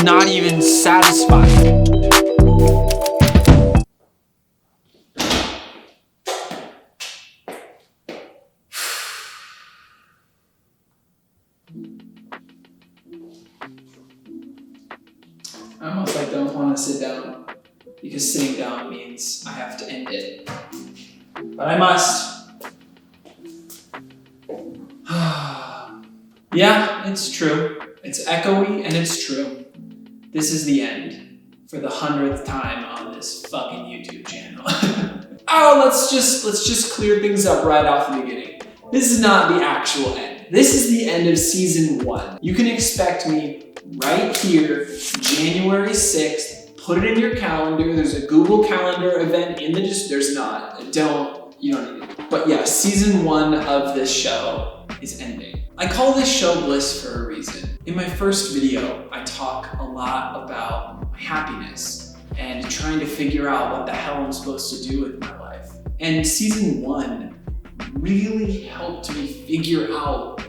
not even satisfied. I almost don't want to sit down because sitting down means I have to end it. But I must. Yeah, it's true. It's echoey and it's true. This is the end for the 100th time on this fucking YouTube channel. Oh, let's just clear things up right off the beginning. This is not the actual end. This is the end of season 1. You can expect me right here, January 6th. Put it in your calendar. There's a Google Calendar event in the there's not. You don't need it. But yeah, season 1 of this show is ending. I call this show Bliss for a reason. In my first video, I talk a lot about my happiness and trying to figure out what the hell I'm supposed to do with my life. And season 1 really helped me figure out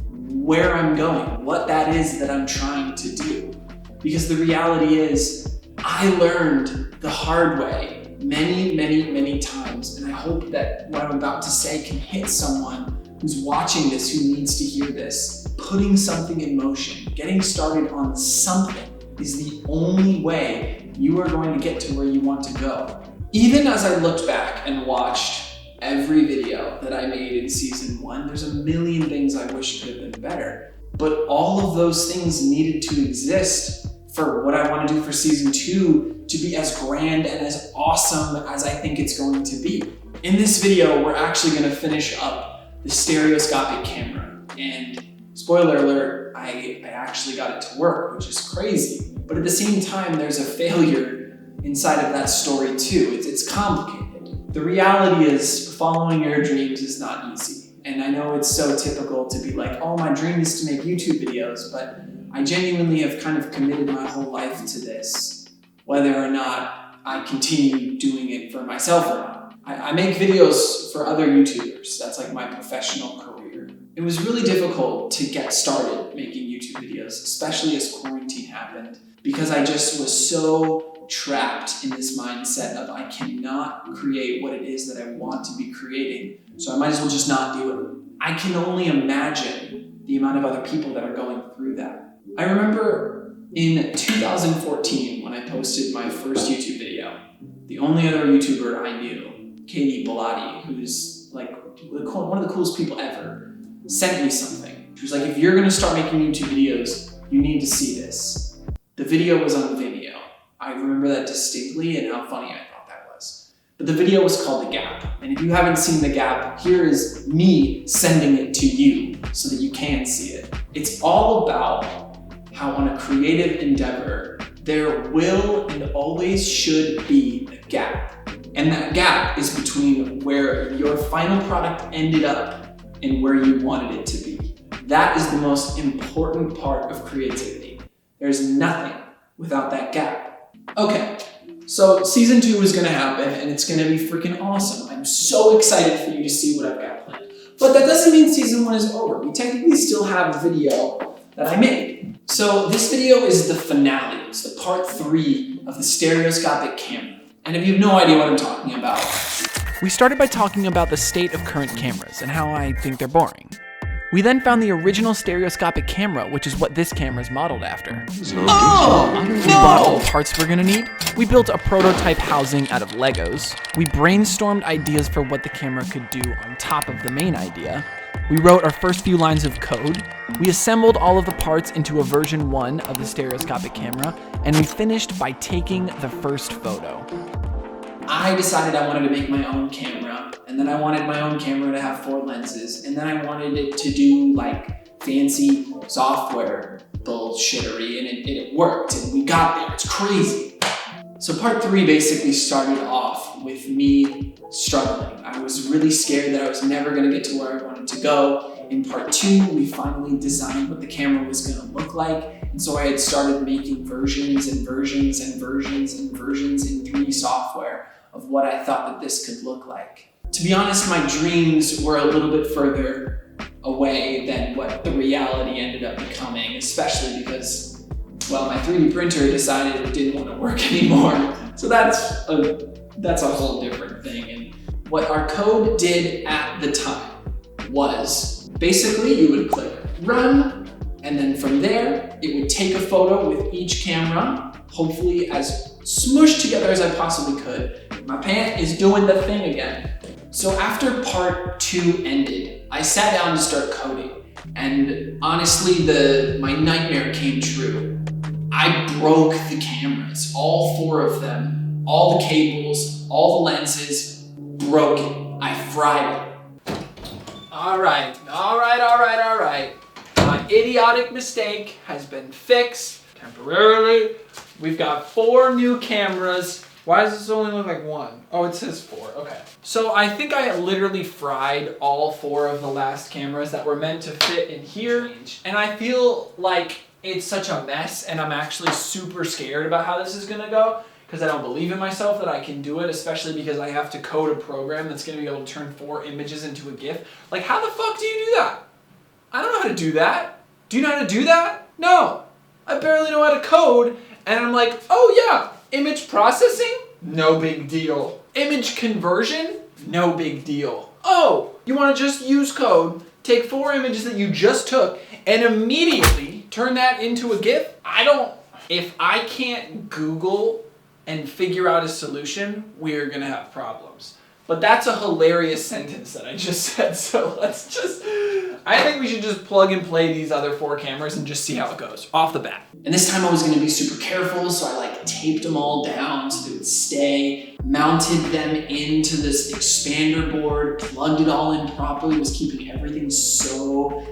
where I'm going, what that is that I'm trying to do. Because the reality is, I learned the hard way many times, and I hope that what I'm about to say can hit someone who's watching this, who needs to hear this. Putting something in motion, getting started on something is the only way you are going to get to where you want to go. Even as I looked back and watched every video that I made in season 1, there's a million things I wish could have been better. But all of those things needed to exist for what I want to do for season 2 to be as grand and as awesome as I think it's going to be. In this video, we're actually going to finish up the stereoscopic camera. And spoiler alert, I actually got it to work, which is crazy. But at the same time, there's a failure inside of that story too. It's complicated. The reality is, following your dreams is not easy. And I know it's so typical to be like, oh, my dream is to make YouTube videos, but I genuinely have kind of committed my whole life to this, whether or not I continue doing it for myself or not. I make videos for other YouTubers. That's like my professional career. It was really difficult to get started making YouTube videos, especially as quarantine happened, because I just was so trapped in this mindset of I cannot create what it is that I want to be creating, so I might as well just not do it. I can only imagine the amount of other people that are going through that. I remember in 2014 when I posted my first YouTube video, the only other YouTuber I knew, Katie Bellotti, who's like one of the coolest people ever, sent me something. She was like, if you're gonna start making YouTube videos, you need to see this. The video was on Vimeo. I remember that distinctly and how funny I thought that was. But the video was called The Gap. And if you haven't seen The Gap, here is me sending it to you so that you can see it. It's all about how on a creative endeavor, there will and always should be a gap. And that gap is between where your final product ended up and where you wanted it to be. That is the most important part of creativity. There's nothing without that gap. Okay, so season 2 is gonna happen and it's gonna be freaking awesome. I'm so excited for you to see what I've got planned. But that doesn't mean season 1 is over. We technically still have a video that I made. So this video is the finale. It's the part 3 of the stereoscopic camera. And if you have no idea what I'm talking about, we started by talking about the state of current cameras and how I think they're boring. We then found the original stereoscopic camera, which is what this camera is modeled after. oh, We bought all the parts we're gonna need. We built a prototype housing out of Legos. We brainstormed ideas for what the camera could do on top of the main idea. We wrote our first few lines of code. We assembled all of the parts into a version 1 of the stereoscopic camera, and we finished by taking the first photo. I decided I wanted to make my own camera, and then I wanted my own camera to have 4 lenses, and then I wanted it to do like fancy software bullshittery, and it worked, and we got there. It's crazy. So part 3 basically started off with me struggling. I was really scared that I was never gonna get to where I wanted to go. In part 2, we finally designed what the camera was gonna look like, and so I had started making versions and versions and versions and versions in 3D software of what I thought that this could look like. To be honest, my dreams were a little bit further away than what the reality ended up becoming, especially because Well, my 3D printer decided it didn't want to work anymore. So that's a whole different thing. And what our code did at the time was basically you would click run, and then from there, it would take a photo with each camera, hopefully as smushed together as I possibly could. My pant is doing the thing again. So after part 2 ended, I sat down to start coding. And honestly, my nightmare came true. I broke the cameras, all 4 of them, all the cables, all the lenses, broken. I fried it. All right. My idiotic mistake has been fixed temporarily. We've got 4 new cameras. Why does this only look like 1? Oh, it says 4, okay. So I think I literally fried all 4 of the last cameras that were meant to fit in here. And I feel like it's such a mess, and I'm actually super scared about how this is gonna go, because I don't believe in myself that I can do it, especially because I have to code a program that's gonna be able to turn 4 images into a GIF. Like, how the fuck do you do that? I don't know how to do that. Do you know how to do that? No. I barely know how to code, and I'm like, oh yeah, image processing? No big deal. Image conversion? No big deal. Oh, you wanna just use code, take 4 images that you just took, and immediately turn that into a GIF? If I can't Google and figure out a solution, we're gonna have problems. But that's a hilarious sentence that I just said, so I think we should just plug and play these other 4 cameras and just see how it goes, off the bat. And this time I was gonna be super careful, so I taped them all down so they would stay, mounted them into this expander board, plugged it all in properly, was keeping everything so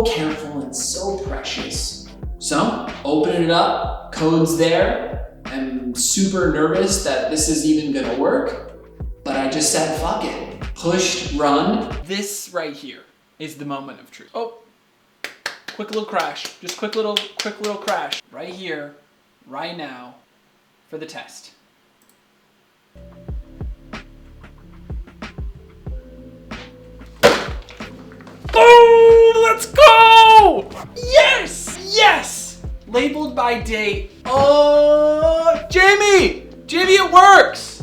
careful and so precious. So, open it up, code's there. I'm super nervous that this is even gonna work, but I just said, fuck it. Pushed run. This right here is the moment of truth. Oh, quick little crash. Just quick little crash. Right here, right now, for the test. Boom! Let's go! Yes! Labeled by date. Oh, Jamie, it works!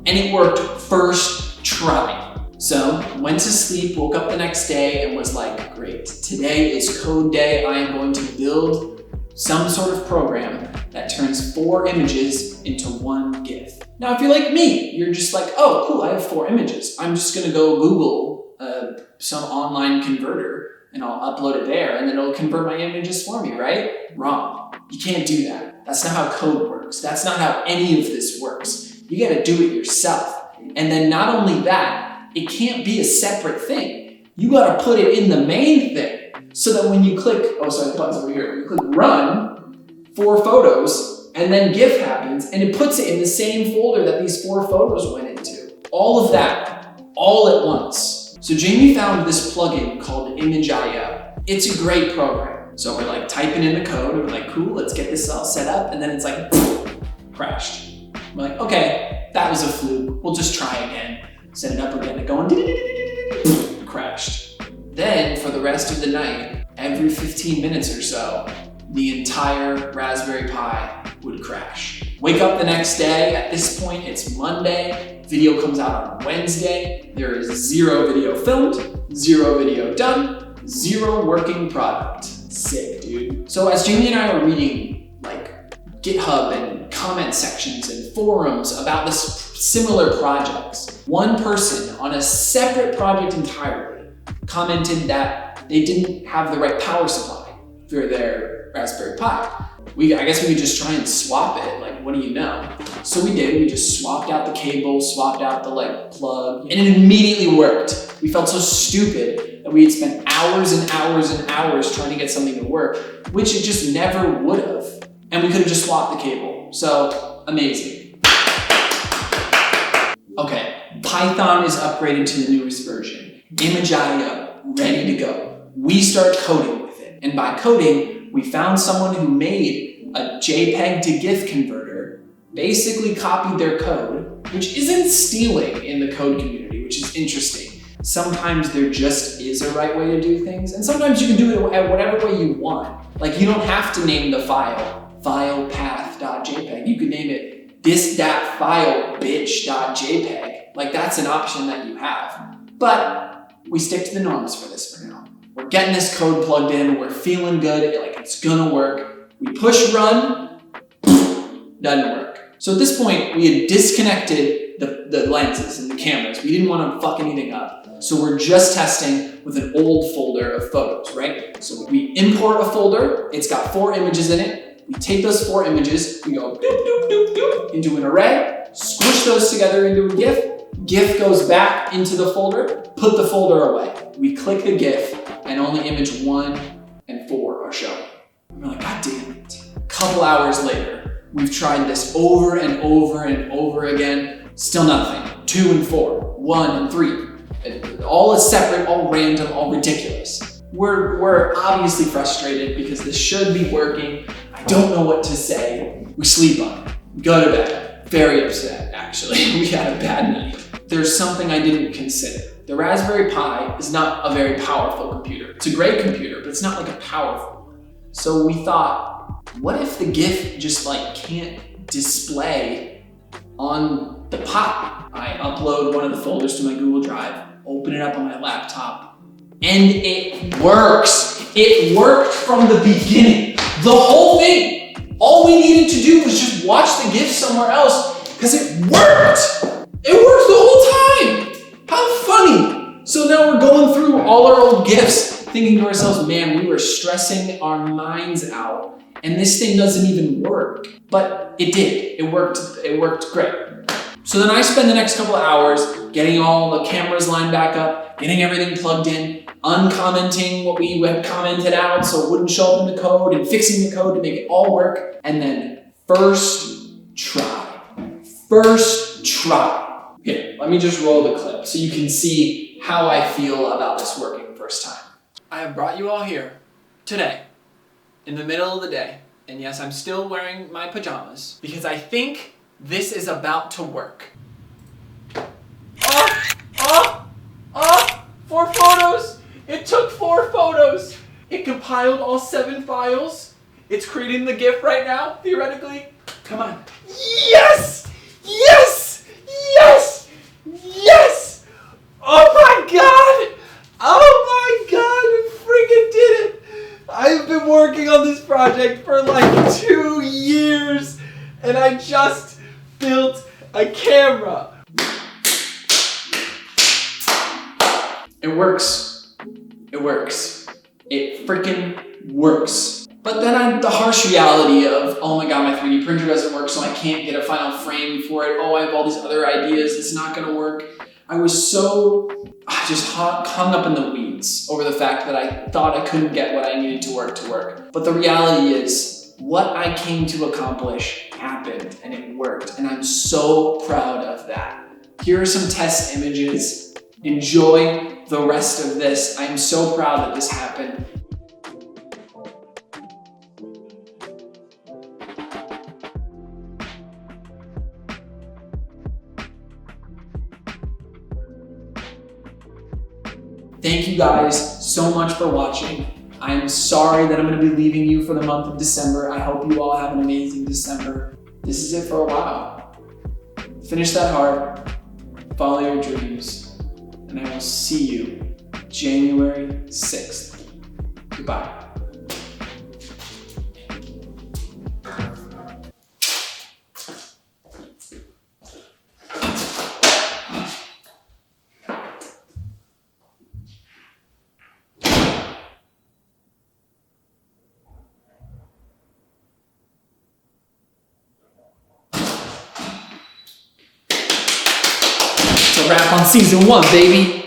And it worked first try. So, went to sleep, woke up the next day, and was like, great, today is code day. I am going to build some sort of program that turns 4 images into 1 GIF. Now, if you're like me, you're just like, oh, cool, I have 4 images. I'm just gonna go Google some online converter, and I'll upload it there, and then it'll convert my images for me, right? Wrong. You can't do that. That's not how code works. That's not how any of this works. You gotta do it yourself. And then not only that, it can't be a separate thing. You gotta put it in the main thing, so that when you click, the button's over here. When you click run, 4 photos, and then GIF happens, and it puts it in the same folder that these 4 photos went into. All of that, all at once. So Jamie found this plugin called Image.io. It's a great program. So we're typing in the code, and we're like, cool, let's get this all set up, and then it's crashed. I'm like, okay, that was a fluke. We'll just try again. Set it up again, going crashed. Then for the rest of the night, every 15 minutes or so, the entire Raspberry Pi would crash. Wake up the next day, at this point it's Monday, video comes out on Wednesday, there is 0 video filmed, 0 video done, 0 working product. Sick, dude. So as Jamie and I were reading GitHub and comment sections and forums about this similar projects, one person on a separate project entirely commented that they didn't have the right power supply for their Raspberry Pi. I guess we could just try and swap it, what do you know? So we did, we just swapped out the cable, swapped out the plug, and it immediately worked. We felt so stupid that we had spent hours and hours and hours trying to get something to work, which it just never would have. And we could have just swapped the cable. So, amazing. Okay, Python is upgraded to the newest version. Image.io, ready to go. We start coding with it. And by coding, we found someone who made a JPEG to GIF converter, basically copied their code, which isn't stealing in the code community, which is interesting. Sometimes there just is a right way to do things, and sometimes you can do it at whatever way you want. Like, you don't have to name the file path.jpg. You could name it this.file.bitch.jpg. Like, that's an option that you have. But we stick to the norms for this for now. We're getting this code plugged in, we're feeling good, like it's gonna work. We push run, doesn't work. So at this point, we had disconnected the lenses and the cameras. We didn't want to fuck anything up. So we're just testing with an old folder of photos, right? So we import a folder, it's got 4 images in it. We take those 4 images, we go doop, doop, doop, doop, into an array, squish those together into a GIF. GIF goes back into the folder, put the folder away. We click the GIF, and only image 1 and 4 are showing. We're like, God damn it. A couple hours later, we've tried this over and over and over again. Still nothing. 2 and 4, 1 and 3. All is separate, all random, all ridiculous. We're obviously frustrated because this should be working. I don't know what to say. We sleep on it. We go to bed. Very upset, actually. We had a bad night. There's something I didn't consider. The Raspberry Pi is not a very powerful computer. It's a great computer, but it's not like a powerful one. So we thought, what if the GIF just like can't display on the Pi? I upload one of the folders to my Google Drive, open it up on my laptop, and it works. It worked from the beginning. The whole thing. All we needed to do was just watch the GIF somewhere else because it worked. It worked the whole time. How funny. So now we're going through all our old GIFs, thinking to ourselves, man, we were stressing our minds out and this thing doesn't even work. But it did. It worked great. So then I spend the next couple of hours getting all the cameras lined back up, getting everything plugged in, uncommenting what we had commented out so it wouldn't show up in the code, and fixing the code to make it all work. And then first try. Here, let me just roll the clip so you can see how I feel about this working first time. I have brought you all here today, in the middle of the day. And yes, I'm still wearing my pajamas because I think this is about to work. 4 photos! It took 4 photos! It compiled all 7 files. It's creating the GIF right now, theoretically. Come on. Yes! Yes! Yes! Yes! Oh my God! Oh my God, we freaking did it! I've been working on this project for like 2 years and I just built a camera. It works. It works. It freaking works. But then the harsh reality of, oh my God, my 3D printer doesn't work, so I can't get a final frame for it. Oh, I have all these other ideas. It's not gonna work. I was just hung up in the weeds over the fact that I thought I couldn't get what I needed to work. But the reality is, what I came to accomplish happened and it worked. And I'm so proud of that. Here are some test images. Enjoy the rest of this. I'm so proud that this happened. Thank you guys so much for watching. I am sorry that I'm going to be leaving you for the month of December. I hope you all have an amazing December. This is it for a while. Finish that hard, follow your dreams, and I will see you January 6th. Goodbye. It's a wrap on season 1, baby.